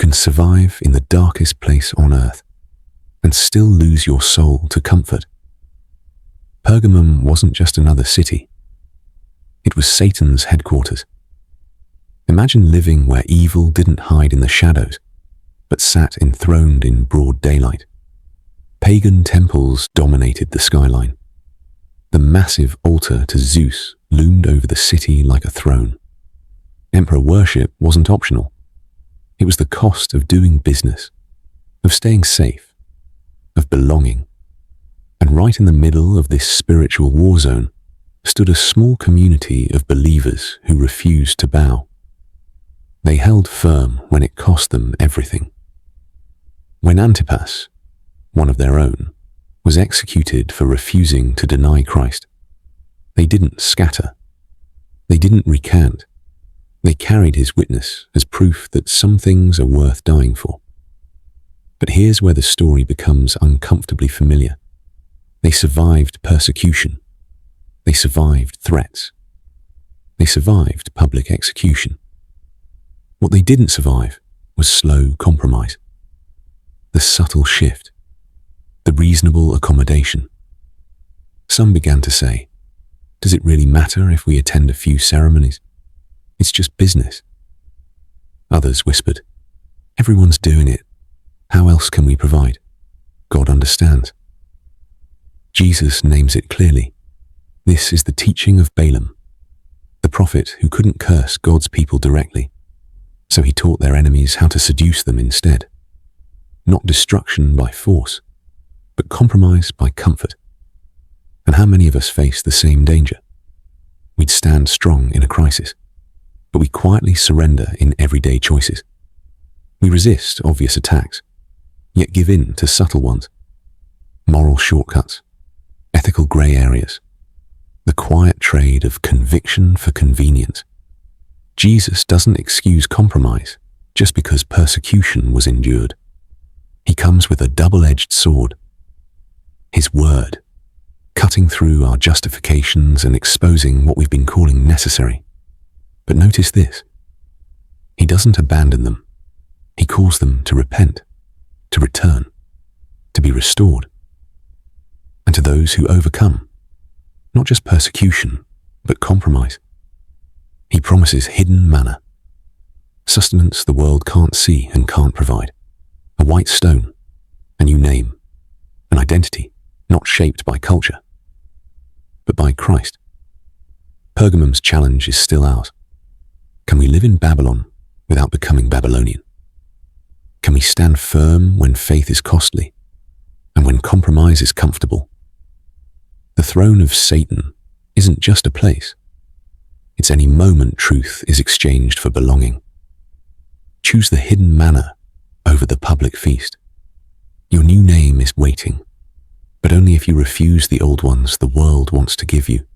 can survive in the darkest place on earth and still lose your soul to comfort. Pergamum wasn't just another city. It was Satan's headquarters. Imagine living where evil didn't hide in the shadows, but sat enthroned in broad daylight. Pagan temples dominated the skyline. The massive altar to Zeus loomed over the city like a throne. Emperor worship wasn't optional. It was the cost of doing business, of staying safe, of belonging. And right in the middle of this spiritual war zone stood a small community of believers who refused to bow. They held firm when it cost them everything. When Antipas, one of their own, was executed for refusing to deny Christ, they didn't scatter. They didn't recant. They carried his witness as proof that some things are worth dying for. But here's where the story becomes uncomfortably familiar. They survived persecution. They survived threats. They survived public execution. What they didn't survive was slow compromise. The subtle shift. The reasonable accommodation. Some began to say, does it really matter if we attend a few ceremonies? It's just business. Others whispered, everyone's doing it. How else can we provide? God understands. Jesus names it clearly. This is the teaching of Balaam, the prophet who couldn't curse God's people directly, so he taught their enemies how to seduce them instead. Not destruction by force, but compromise by comfort. And how many of us face the same danger? We'd stand strong in a crisis, but we quietly surrender in everyday choices. We resist obvious attacks, yet give in to subtle ones. Moral shortcuts, ethical grey areas, the quiet trade of conviction for convenience. Jesus doesn't excuse compromise just because persecution was endured. He comes with a double-edged sword. His word, cutting through our justifications and exposing what we've been calling necessary. But notice this. He doesn't abandon them. He calls them to repent, to return, to be restored. And to those who overcome, not just persecution, but compromise, he promises hidden manna, sustenance the world can't see and can't provide, a white stone, a new name, an identity not shaped by culture, but by Christ. Pergamum's challenge is still ours. Can we live in Babylon without becoming Babylonian? Can we stand firm when faith is costly and when compromise is comfortable? The throne of Satan isn't just a place. It's any moment truth is exchanged for belonging. Choose the hidden manna over the public feast. Your new name is waiting, but only if you refuse the old ones the world wants to give you.